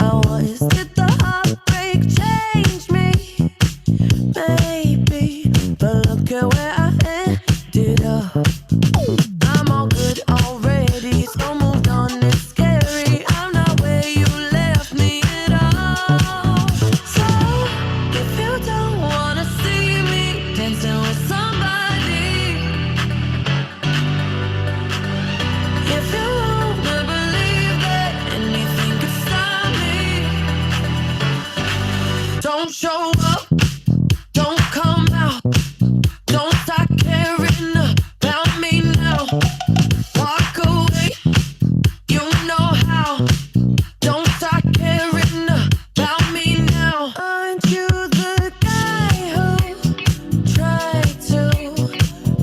I was. Did the heartbreak change me? Maybe, but look at where I ended up. I'm all good already, so moved on. It's scary. I'm not where you left me at all. So if you don't wanna see me dancing with somebody, if you wanna believe that anything could stop me, don't show up, don't come out, don't start caring about me now. Walk away, you know how. Don't start caring about me now. Aren't you the guy who tried to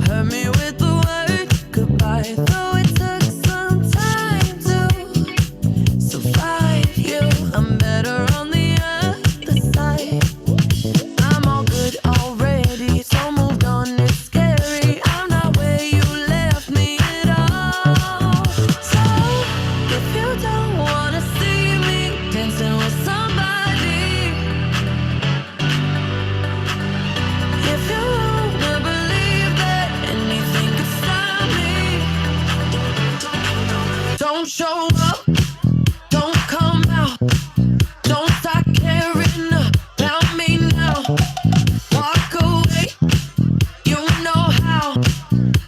hurt me with the word goodbye? Though it took some time to survive you, I'm better on the other side. I'm all good already, so moved on. It's scary. I'm not where you left me at all. So if you don't wanna see me dancing with somebody, if you wanna believe that anything could stop me, don't show up, don't come out, don't start caring about me now. Walk away, you know how.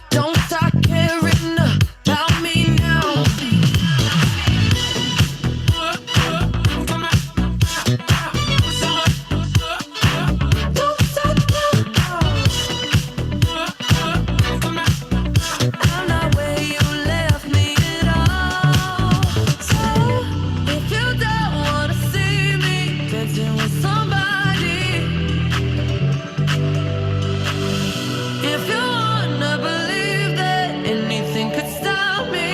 Don't start caring about me now. Don't start now. I'm not where you left me at all. So if you don't wanna see me dancing with somebody, if you wanna believe that anything could stop me,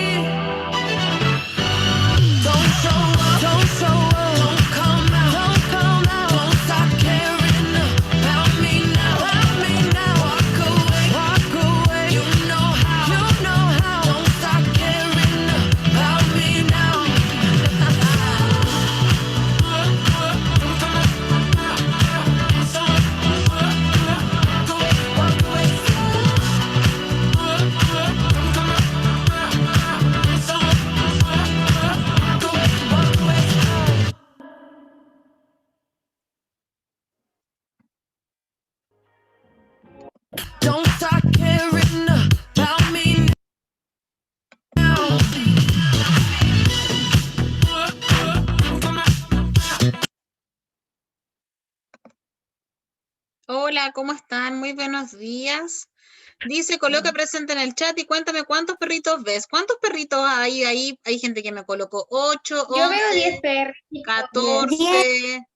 don't show up, don't show up, don't come out, don't come out, don't stop caring about me now, walk away, you know how, don't stop caring about me now. Walk away. Don't start caring about me now. Hola, ¿cómo están? Muy buenos días. Dice, coloca presente en el chat y cuéntame cuántos perritos ves. ¿Cuántos perritos hay ahí? Hay gente que me colocó 8, Yo veo 10 11, perritos. 14.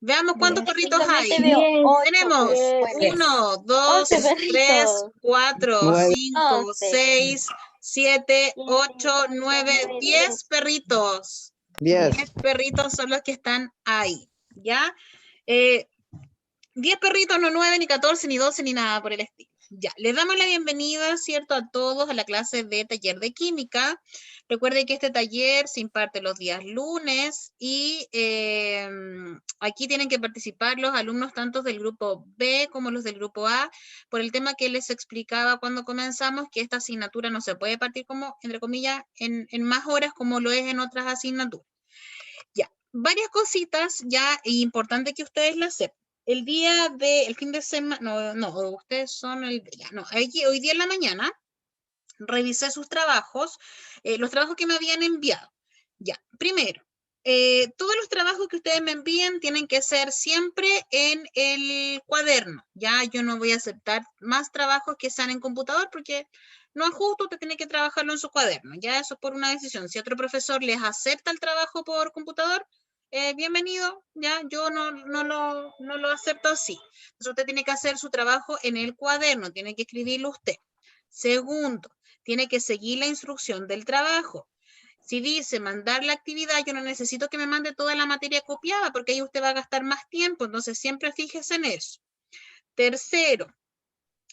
Veamos cuántos perritos hay. Veo 8, Tenemos 1, 2, 11 3, perritos. 4, 9. 5, 11, 6, 7, 8, 9, 10 perritos. 10. 10 perritos son los que están ahí, ¿ya? 10 perritos, no 9, ni 14, ni 12, ni nada por el estilo. Ya, les damos la bienvenida, ¿cierto?, a todos a la clase de taller de química. Recuerden que este taller se imparte los días lunes y aquí tienen que participar los alumnos tanto del grupo B como los del grupo A, por el tema que les explicaba cuando comenzamos, que esta asignatura no se puede partir como, entre comillas, en más horas como lo es en otras asignaturas. Ya, varias cositas ya importante que ustedes las sepan. El fin de semana, no, ustedes son hoy día en la mañana revisé sus trabajos, los trabajos que me habían enviado. Ya, primero, todos los trabajos que ustedes me envíen tienen que ser siempre en el cuaderno. Ya, yo no voy a aceptar más trabajos que sean en computador porque no es justo, usted tiene que trabajarlo en su cuaderno. Ya, eso es por una decisión. Si otro profesor les acepta el trabajo por computador, bienvenido, ya, yo no lo acepto así. Entonces usted tiene que hacer su trabajo en el cuaderno, tiene que escribirlo usted. Segundo, tiene que seguir la instrucción del trabajo. Si dice mandar la actividad, yo no necesito que me mande toda la materia copiada porque ahí usted va a gastar más tiempo, entonces siempre fíjese en eso. Tercero,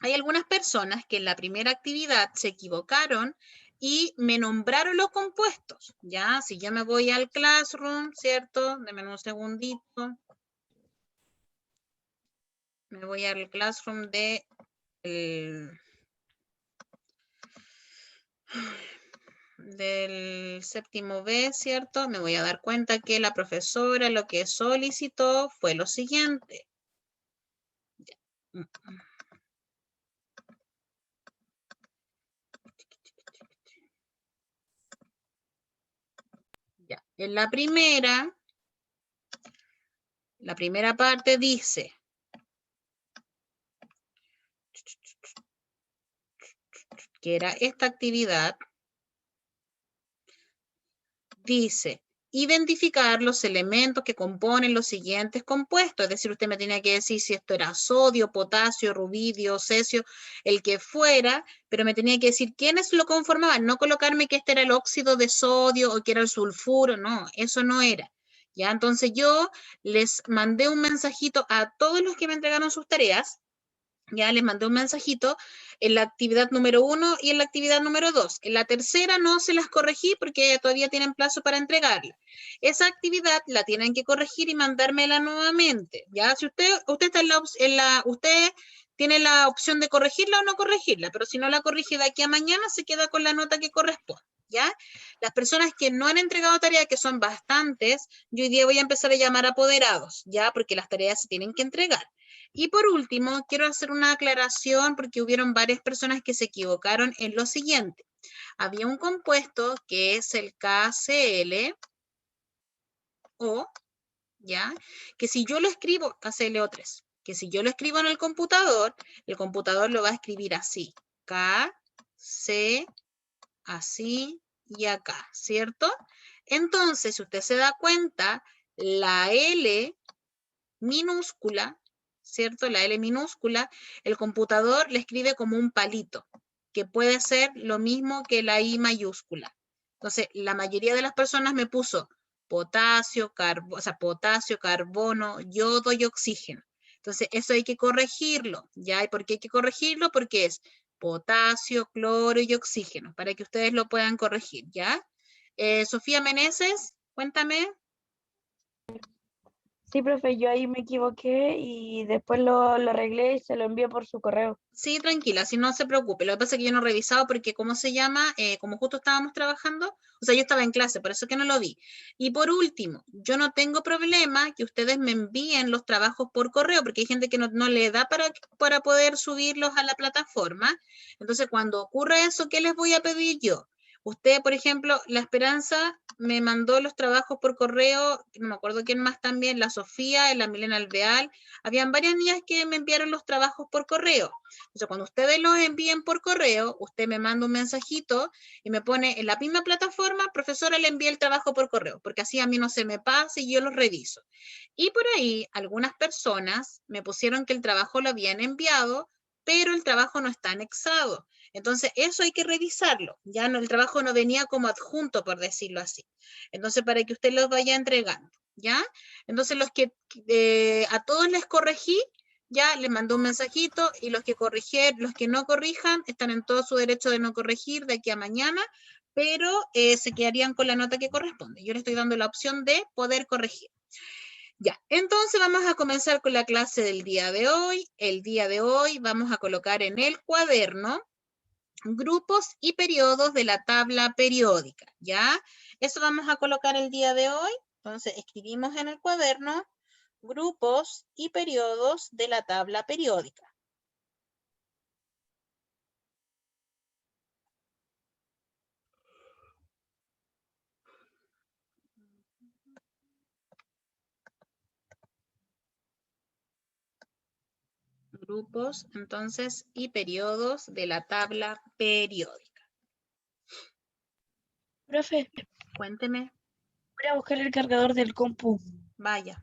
hay algunas personas que en la primera actividad se equivocaron y me nombraron los compuestos, ¿ya? Si yo me voy al Classroom, ¿cierto? Deme un segundito. Me voy al Classroom de del séptimo B, ¿cierto? Me voy a dar cuenta que la profesora lo que solicitó fue lo siguiente. Ya. En la primera parte dice, que era esta actividad, dice, identificar los elementos que componen los siguientes compuestos. Es decir, usted me tenía que decir si esto era sodio, potasio, rubidio, cesio, el que fuera, pero me tenía que decir quiénes lo conformaban, no colocarme que este era el óxido de sodio o que era el sulfuro, no, eso no era. Ya, entonces yo les mandé un mensajito a todos los que me entregaron sus tareas. Ya les mandé un mensajito en la actividad número 1 y en la actividad número 2. En la tercera no se las corregí porque todavía tienen plazo para entregarla. Esa actividad la tienen que corregir y mandármela nuevamente. Ya, si usted está usted tiene la opción de corregirla o no corregirla, pero si no la corrige de aquí a mañana se queda con la nota que corresponde. ¿Ya? Las personas que no han entregado tareas, que son bastantes, yo hoy día voy a empezar a llamar apoderados, ¿ya? Porque las tareas se tienen que entregar. Y por último, quiero hacer una aclaración porque hubieron varias personas que se equivocaron en lo siguiente. Había un compuesto que es el KClO, ¿ya? Que si yo lo escribo, KClO3, que si yo lo escribo en el computador lo va a escribir así. K, C, así y acá, ¿cierto? Entonces, si usted se da cuenta, la L minúscula, ¿cierto? La L minúscula, el computador le escribe como un palito, que puede ser lo mismo que la I mayúscula. Entonces, la mayoría de las personas me puso potasio, potasio, carbono, yodo y oxígeno. Entonces, eso hay que corregirlo, ¿ya? ¿Y por qué hay que corregirlo? Porque es potasio, cloro y oxígeno, para que ustedes lo puedan corregir, ¿ya? Sofía Meneses, cuéntame. Sí, profe, yo ahí me equivoqué y después lo arreglé y se lo envié por su correo. Sí, tranquila, si no se preocupe. Lo que pasa es que yo no he revisado porque, ¿cómo se llama? Como justo estábamos trabajando, o sea, yo estaba en clase, por eso que no lo vi. Y por último, yo no tengo problema que ustedes me envíen los trabajos por correo, porque hay gente que no le da para poder subirlos a la plataforma. Entonces, cuando ocurra eso, ¿qué les voy a pedir yo? Usted, por ejemplo, la Esperanza me mandó los trabajos por correo, no me acuerdo quién más también, la Sofía, la Milena Alveal, habían varias niñas que me enviaron los trabajos por correo. Entonces, cuando ustedes los envíen por correo, usted me manda un mensajito y me pone en la misma plataforma, profesora, le envié el trabajo por correo, porque así a mí no se me pasa y yo los reviso. Y por ahí, algunas personas me pusieron que el trabajo lo habían enviado, pero el trabajo no está anexado. Entonces, eso hay que revisarlo. Ya no, el trabajo no venía como adjunto, por decirlo así. Entonces, para que usted los vaya entregando, ¿ya? Entonces, a todos les corregí, ya les mandó un mensajito y los que no corrijan están en todo su derecho de no corregir de aquí a mañana, pero se quedarían con la nota que corresponde. Yo les estoy dando la opción de poder corregir. Ya, entonces vamos a comenzar con la clase del día de hoy. El día de hoy vamos a colocar en el cuaderno grupos y periodos de la tabla periódica, ¿ya? Eso vamos a colocar el día de hoy. Entonces escribimos en el cuaderno grupos y periodos de la tabla periódica. Grupos, entonces, y periodos de la tabla periódica. Profe, Cuénteme. voy a buscar el cargador del compu. Vaya.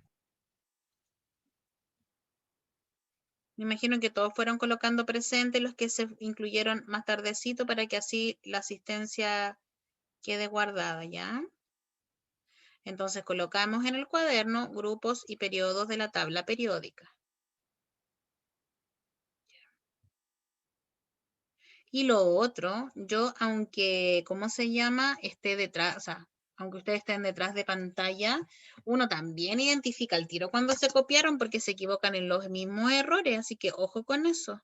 Me imagino que todos fueron colocando presentes los que se incluyeron más tardecito para que así la asistencia quede guardada, ¿ya? Entonces colocamos en el cuaderno grupos y periodos de la tabla periódica. Y lo otro, yo aunque, ¿cómo se llama? Esté detrás, o sea, aunque ustedes estén detrás de pantalla, uno también identifica al tiro cuando se copiaron porque se equivocan en los mismos errores, así que ojo con eso.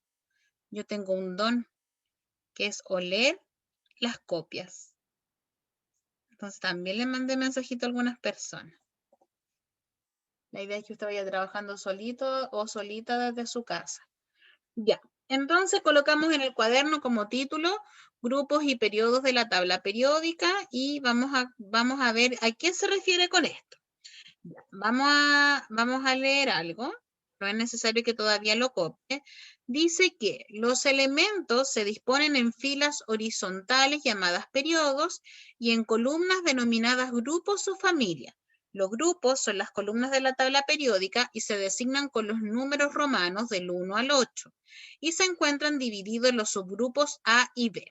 Yo tengo un don, que es oler las copias. Entonces también le mandé mensajito a algunas personas. La idea es que usted vaya trabajando solito o solita desde su casa. Ya, entonces colocamos en el cuaderno como título grupos y periodos de la tabla periódica y vamos a ver a qué se refiere con esto. Ya, vamos a leer algo, no es necesario que todavía lo copie. Dice que los elementos se disponen en filas horizontales llamadas periodos y en columnas denominadas grupos o familias. Los grupos son las columnas de la tabla periódica y se designan con los números romanos del 1 al 8 y se encuentran divididos en los subgrupos A y B.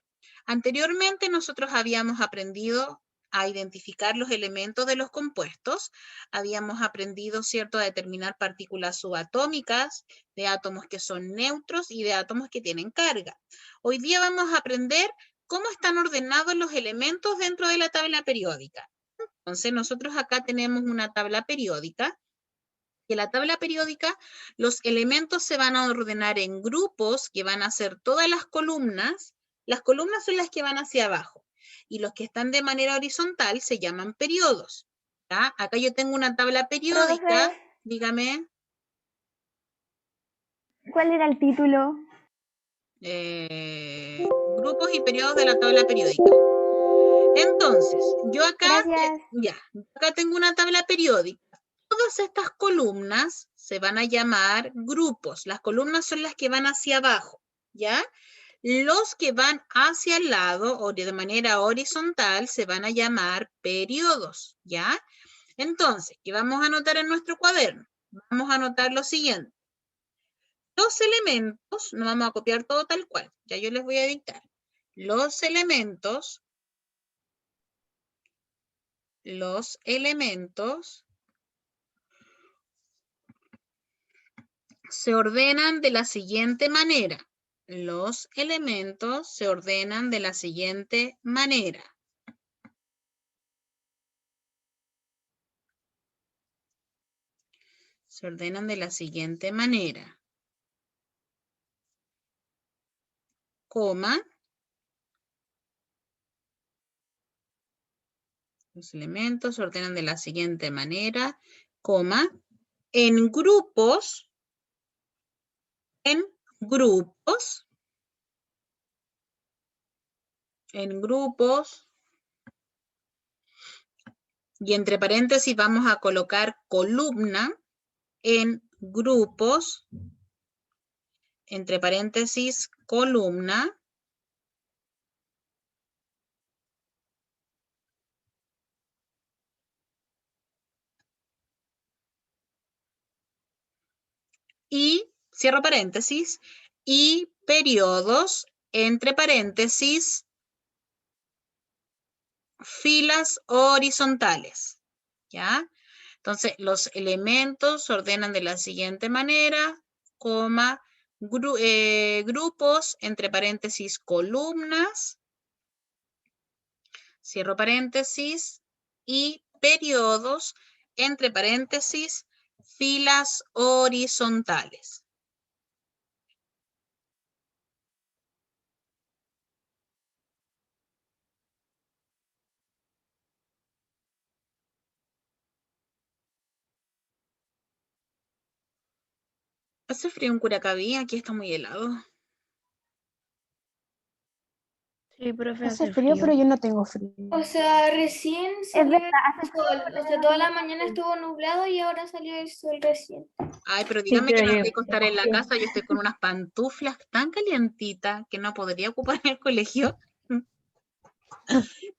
Anteriormente nosotros habíamos aprendido a identificar los elementos de los compuestos, habíamos aprendido, ¿cierto?, a determinar partículas subatómicas, de átomos que son neutros y de átomos que tienen carga. Hoy día vamos a aprender cómo están ordenados los elementos dentro de la tabla periódica. Entonces nosotros acá tenemos una tabla periódica, y en la tabla periódica los elementos se van a ordenar en grupos que van a ser todas las columnas son las que van hacia abajo, y los que están de manera horizontal se llaman periodos. ¿Ya? Acá yo tengo una tabla periódica, Profe, dígame. ¿cuál era el título? Grupos y periodos de la tabla periódica. Entonces, yo acá, Gracias. acá tengo una tabla periódica. Todas estas columnas se van a llamar grupos. Las columnas son las que van hacia abajo, ¿ya? Los que van hacia el lado o de manera horizontal se van a llamar periodos, ¿ya? Entonces, ¿qué vamos a anotar en nuestro cuaderno? Vamos a anotar lo siguiente. Los elementos, no vamos a copiar todo tal cual, ya yo les voy a dictar. Los elementos se ordenan de la siguiente manera. Los elementos se ordenan de la siguiente manera. Se ordenan de la siguiente manera. Coma. Los elementos se ordenan de la siguiente manera, coma, en grupos, y entre paréntesis vamos a colocar columna, en grupos, entre paréntesis, columna, y, cierro paréntesis, y periodos, entre paréntesis, filas horizontales, ¿ya? Entonces, los elementos se ordenan de la siguiente manera, coma, grupos, entre paréntesis, columnas, cierro paréntesis, y periodos, entre paréntesis, filas horizontales. Hace frío en Curacaví, aquí está muy helado. Sí, profe, Hace frío, pero yo no tengo frío. O sea, recién Es salió verdad, el hace frío, sol. pero O yo sea, no toda tengo la mañana frío. estuvo nublado y ahora salió el sol recién. Ay, pero Sí, dígame que pero no es yo rico estar en la frío. casa, yo estoy con unas pantuflas tan calientitas que no podría ocupar en el colegio.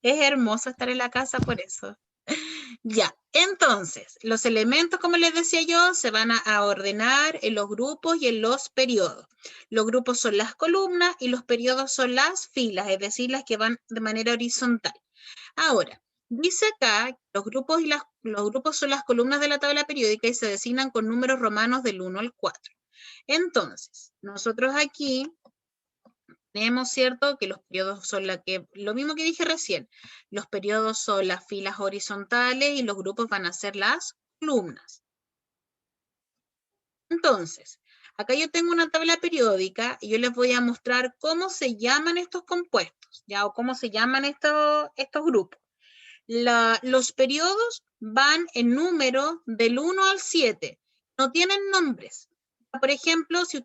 Es hermoso estar en la casa por eso. Ya, entonces, los elementos, como les decía yo, se van a ordenar en los grupos y en los periodos. Los grupos son las columnas y los periodos son las filas, es decir, las que van de manera horizontal. Ahora, dice acá, los grupos son las columnas de la tabla periódica y se designan con números romanos del 1 al 4. Entonces, nosotros aquí tenemos, ¿cierto? Que los periodos son lo mismo que dije recién, los periodos son las filas horizontales y los grupos van a ser las columnas. Entonces, acá yo tengo una tabla periódica y yo les voy a mostrar cómo se llaman estos compuestos, ¿ya? O cómo se llaman estos grupos. Los periodos van en número del 1 al 7, no tienen nombres. Por ejemplo, si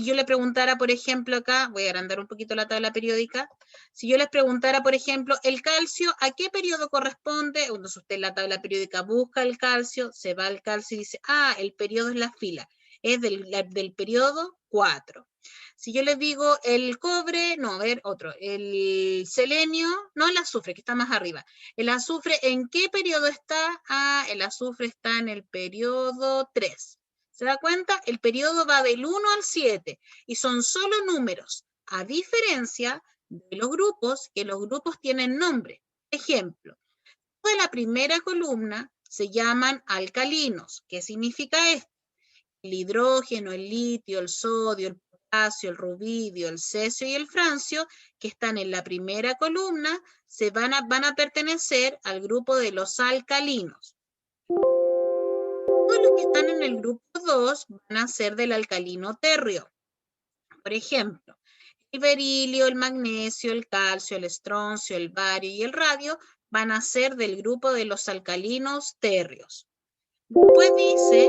yo le preguntara, por ejemplo, acá, voy a agrandar un poquito la tabla periódica, si yo les preguntara, por ejemplo, el calcio, ¿a qué periodo corresponde? Entonces usted en la tabla periódica busca el calcio, se va al calcio y dice, el periodo es la fila, es del periodo 4. Si yo les digo el cobre, no, a ver, otro, el selenio, no, el azufre, que está más arriba. El azufre, ¿en qué periodo está? El azufre está en el periodo 3. ¿Se da cuenta? El periodo va del 1 al 7 y son solo números, a diferencia de los grupos, que los grupos tienen nombre. Ejemplo, de la primera columna se llaman alcalinos. ¿Qué significa esto? El hidrógeno, el litio, el sodio, el potasio, el rubidio, el cesio y el francio, que están en la primera columna, van a pertenecer al grupo de los alcalinos. Todos los que están en el grupo 2 van a ser del alcalino térreo. Por ejemplo, el berilio, el magnesio, el calcio, el estroncio, el bario y el radio van a ser del grupo de los alcalinos térreos. Después dice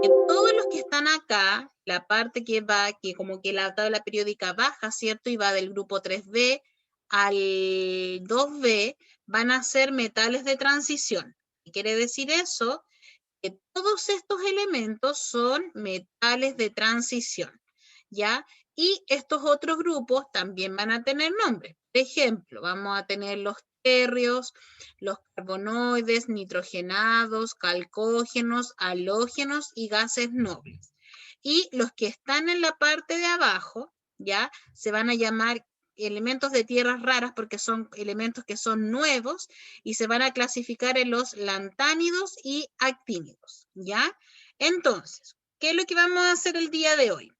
que todos los que están acá, la parte que va, que como que la tabla periódica baja, ¿cierto? Y va del grupo 3B al 2B, van a ser metales de transición. ¿Qué quiere decir eso? Que todos estos elementos son metales de transición, ¿ya? Y estos otros grupos también van a tener nombre. Por ejemplo, vamos a tener los térreos, los carbonoides, nitrogenados, calcógenos, halógenos y gases nobles. Y los que están en la parte de abajo, ¿ya? Se van a llamar elementos de tierras raras porque son elementos que son nuevos y se van a clasificar en los lantánidos y actínidos, ¿ya? Entonces, ¿qué es lo que vamos a hacer el día de hoy?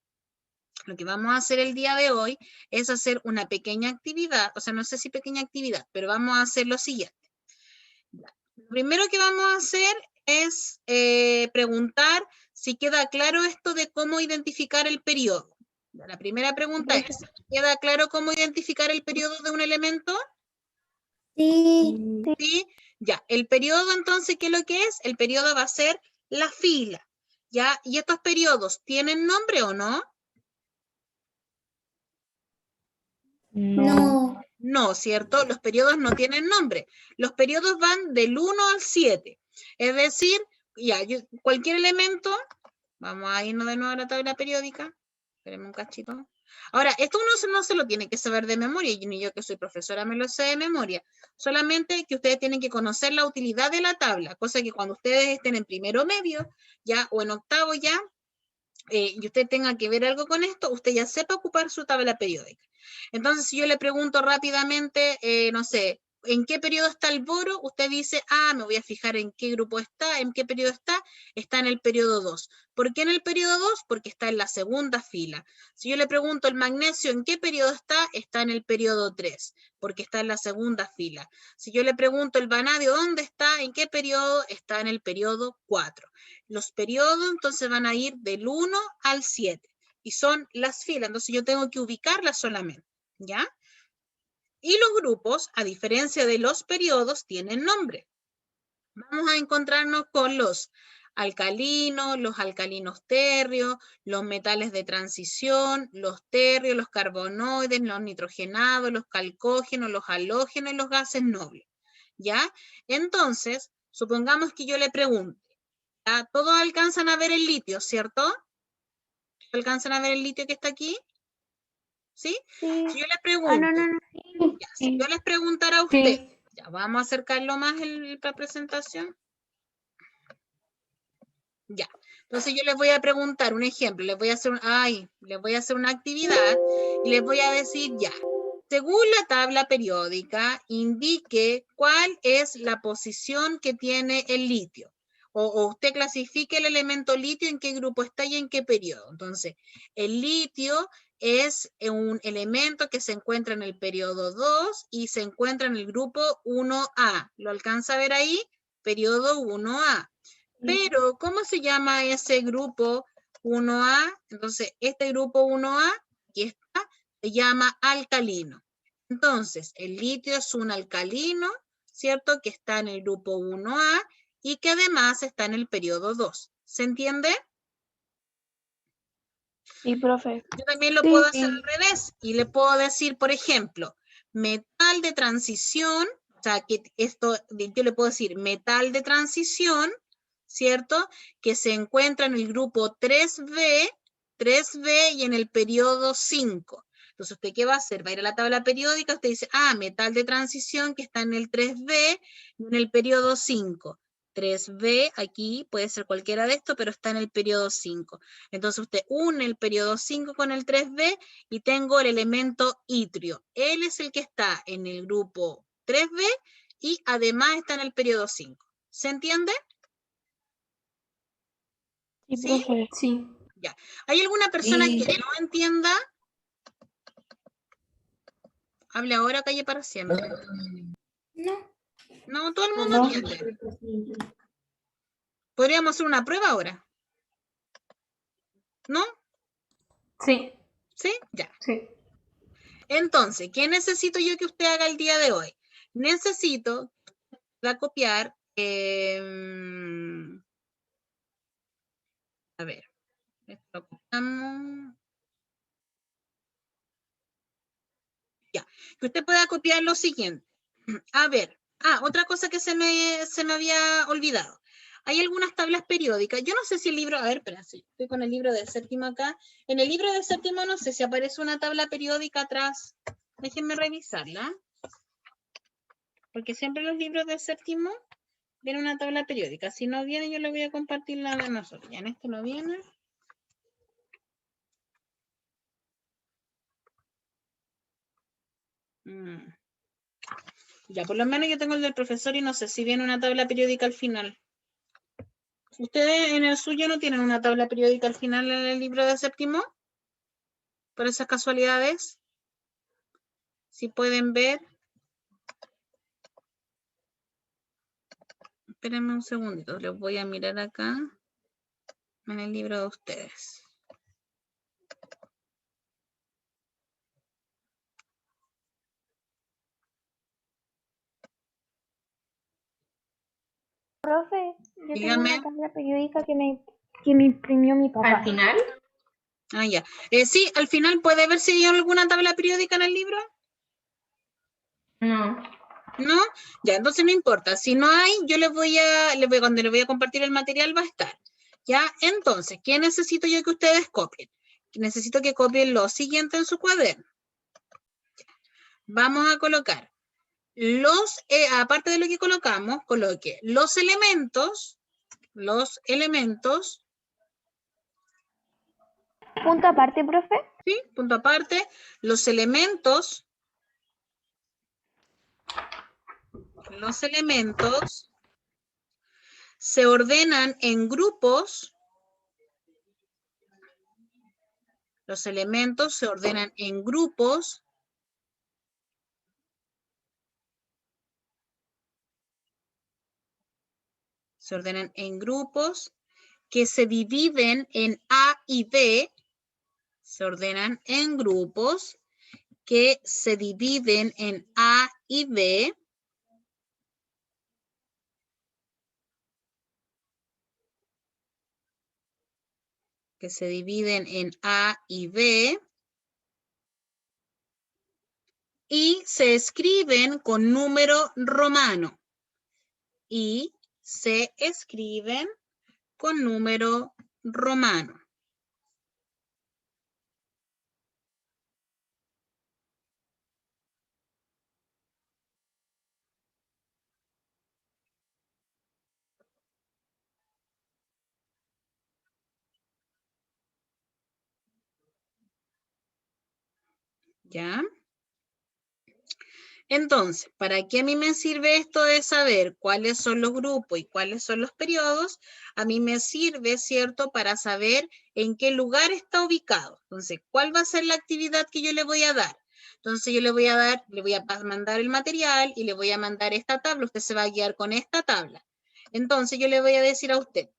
Lo que vamos a hacer el día de hoy es hacer una pequeña actividad, o sea, no sé si pequeña actividad, pero vamos a hacer lo siguiente. Lo primero que vamos a hacer es preguntar si queda claro esto de cómo identificar el periodo. La primera pregunta es, ¿queda claro cómo identificar el periodo de un elemento? Sí. ¿Sí? Ya, el periodo entonces, ¿qué es lo que es? El periodo va a ser la fila, ¿ya? ¿Y estos periodos tienen nombre o no? No. No, ¿cierto? Los periodos no tienen nombre. Los periodos van del 1 al 7. Es decir, ya, cualquier elemento, vamos a irnos de nuevo a la tabla periódica. Espérenme un cachito. Ahora, esto uno no se lo tiene que saber de memoria, y ni yo que soy profesora me lo sé de memoria. Solamente que ustedes tienen que conocer la utilidad de la tabla, cosa que cuando ustedes estén en primero medio, ya, o en octavo ya, y usted tenga que ver algo con esto, usted ya sepa ocupar su tabla periódica. Entonces, si yo le pregunto rápidamente, no sé, ¿en qué periodo está el boro? Usted dice, me voy a fijar en qué grupo está, en qué periodo está en el periodo 2. ¿Por qué en el periodo 2? Porque está en la segunda fila. Si yo le pregunto el magnesio, ¿en qué periodo está en el periodo 3, porque está en la segunda fila. Si yo le pregunto el vanadio, ¿dónde está? ¿En qué periodo? Está en el periodo 4. Los periodos entonces van a ir del 1 al 7 y son las filas, entonces yo tengo que ubicarlas solamente, ¿ya? Y los grupos, a diferencia de los periodos, tienen nombre. Vamos a encontrarnos con los alcalinos térreos, los metales de transición, los térreos, los carbonoides, los nitrogenados, los calcógenos, los halógenos y los gases nobles, ¿ya? Entonces, supongamos que yo le pregunte, ¿ya? Todos alcanzan a ver el litio, ¿cierto? ¿Alcanzan a ver el litio que está aquí? ¿Sí? Sí. Si yo les pregunto, no. ya, si yo les preguntara a usted, ya vamos a acercarlo más la presentación. Ya, entonces yo les voy a preguntar un ejemplo, les voy a hacer una actividad y les voy a decir ya, según la tabla periódica, indique cuál es la posición que tiene el litio. O usted clasifique el elemento litio en qué grupo está y en qué periodo. Entonces, el litio es un elemento que se encuentra en el periodo 2 y se encuentra en el grupo 1A. ¿Lo alcanza a ver ahí? Periodo 1A. Pero, ¿cómo se llama ese grupo 1A? Entonces, este grupo 1A, aquí está, se llama alcalino. Entonces, el litio es un alcalino, ¿cierto? Que está en el grupo 1A y que además está en el periodo 2. ¿Se entiende? Sí, profe. Yo también lo Sí. puedo hacer al revés y le puedo decir, por ejemplo, metal de transición, o sea, que esto, yo le puedo decir metal de transición, ¿cierto? Que se encuentra en el grupo 3B y en el periodo 5. Entonces, ¿usted qué va a hacer? Va a ir a la tabla periódica, usted dice, metal de transición que está en el 3B y en el periodo 5. 3B, aquí puede ser cualquiera de estos, pero está en el periodo 5. Entonces usted une el periodo 5 con el 3B y tengo el elemento itrio. Él es el que está en el grupo 3B y además está en el periodo 5. ¿Se entiende? Sí, ¿Sí? profe. Sí. Ya. ¿Hay alguna persona que no entienda? Hable ahora, calle para siempre. No. No, todo el mundo No. entiende. ¿Podríamos hacer una prueba ahora? ¿No? Sí. ¿Sí? Ya. Sí. Entonces, ¿qué necesito yo que usted haga el día de hoy? Necesito copiar, a ver, esto lo copiamos. Ya, que usted pueda copiar lo siguiente. A ver, otra cosa que se me había olvidado. Hay algunas tablas periódicas. Yo no sé si el libro, a ver, espérense, estoy con el libro de séptimo acá. En el libro de séptimo no sé si aparece una tabla periódica atrás. Déjenme revisarla. Porque siempre los libros de séptimo viene una tabla periódica. Si no viene, yo le voy a compartir la de nosotros. Ya en este no viene. Ya, por lo menos yo tengo el del profesor y no sé si viene una tabla periódica al final. ¿Ustedes en el suyo no tienen una tabla periódica al final en el libro de séptimo? ¿Por esas casualidades? Si pueden ver. Espérenme un segundito, les voy a mirar acá en el libro de ustedes. Profe, yo tengo Dígame. una tabla periódica que me imprimió mi papá. ¿Al final? Ya. Sí, al final puede ver si hay alguna tabla periódica en el libro. No. ¿No? Ya, entonces no importa. Si no hay, yo cuando les voy a compartir el material va a estar. Ya, entonces, ¿qué necesito yo que ustedes copien? Necesito que copien lo siguiente en su cuaderno. Vamos a colocar aparte de lo que colocamos, coloque los elementos, Punto aparte, profe. ¿sí? Punto aparte, los elementos se ordenan en grupos. Los elementos se ordenan en grupos que se dividen en A y B. Se ordenan en grupos que se dividen en A y B. Que se dividen en A y B. Y se escriben con número romano. Y se escriben con número romano. ¿Ya? Entonces, ¿para qué a mí me sirve esto de saber cuáles son los grupos y cuáles son los periodos? A mí me sirve, ¿cierto?, para saber en qué lugar está ubicado. Entonces, ¿cuál va a ser la actividad que yo le voy a dar? Entonces, yo le voy a mandar el material y le voy a mandar esta tabla. Usted se va a guiar con esta tabla. Entonces, yo le voy a decir a usted,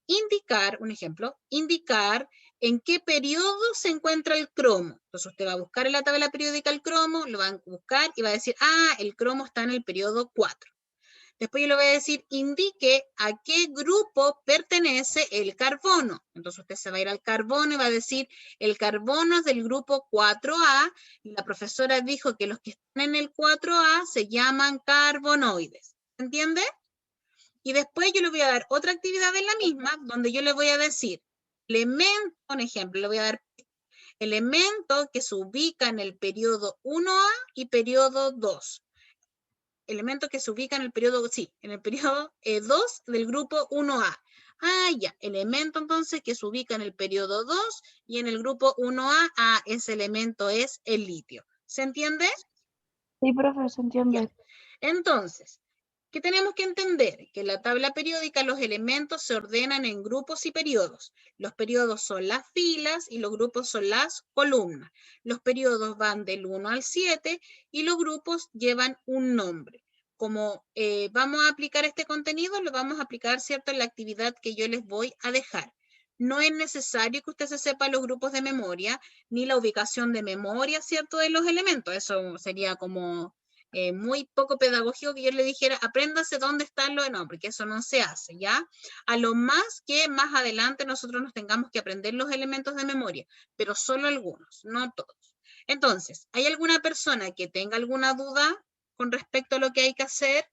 indicar en qué periodo se encuentra el cromo. Entonces usted va a buscar en la tabla periódica el cromo, lo va a buscar y va a decir, el cromo está en el periodo 4. Después yo le voy a decir, indique a qué grupo pertenece el carbono. Entonces usted se va a ir al carbono y va a decir, el carbono es del grupo 4A, y la profesora dijo que los que están en el 4A se llaman carbonoides. ¿Se entiende? Y después yo le voy a dar otra actividad en la misma, donde yo le voy a decir, elemento, un ejemplo, le voy a dar elemento que se ubica en el periodo 1A y periodo 2. Elemento que se ubica en el periodo, en el periodo 2 del grupo 1A. Ya, elemento entonces que se ubica en el periodo 2 y en el grupo 1A, ese elemento es el litio. ¿Se entiende? Sí, profe, se entiende. Ya. Entonces, ¿qué tenemos que entender? Que en la tabla periódica los elementos se ordenan en grupos y periodos. Los periodos son las filas y los grupos son las columnas. Los periodos van del 1 al 7 y los grupos llevan un nombre. Como vamos a aplicar este contenido, lo vamos a aplicar, ¿cierto?, en la actividad que yo les voy a dejar. No es necesario que usted se sepa los grupos de memoria, ni la ubicación de memoria, ¿cierto?, de los elementos. Eso sería como muy poco pedagógico que yo le dijera, apréndase dónde están los, no, porque eso no se hace, ¿ya? A lo más que más adelante nosotros nos tengamos que aprender los elementos de memoria, pero solo algunos, no todos. Entonces, ¿hay alguna persona que tenga alguna duda con respecto a lo que hay que hacer?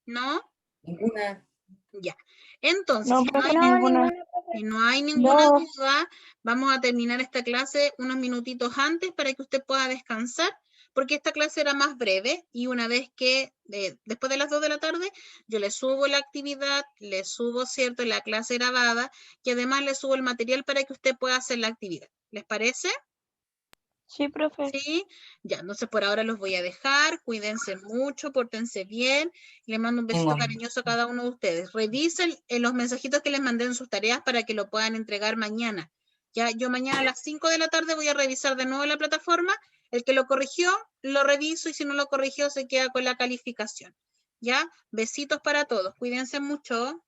¿No? Ninguna. Ya. Entonces, No, si no profe, hay ninguna. si no hay ninguna No. duda, vamos a terminar esta clase unos minutitos antes para que usted pueda descansar, porque esta clase era más breve y una vez que, después de las 2 de la tarde, yo le subo la actividad, le subo, ¿cierto?, la clase grabada y además le subo el material para que usted pueda hacer la actividad. ¿Les parece? Sí, profe. Sí, ya, entonces por ahora los voy a dejar, cuídense mucho, pórtense bien, le mando un besito cariñoso a cada uno de ustedes. Revisen los mensajitos que les mandé en sus tareas para que lo puedan entregar mañana. Ya, yo mañana a las 5 de la tarde voy a revisar de nuevo la plataforma, el que lo corrigió, lo reviso y si no lo corrigió se queda con la calificación. Ya, besitos para todos, cuídense mucho.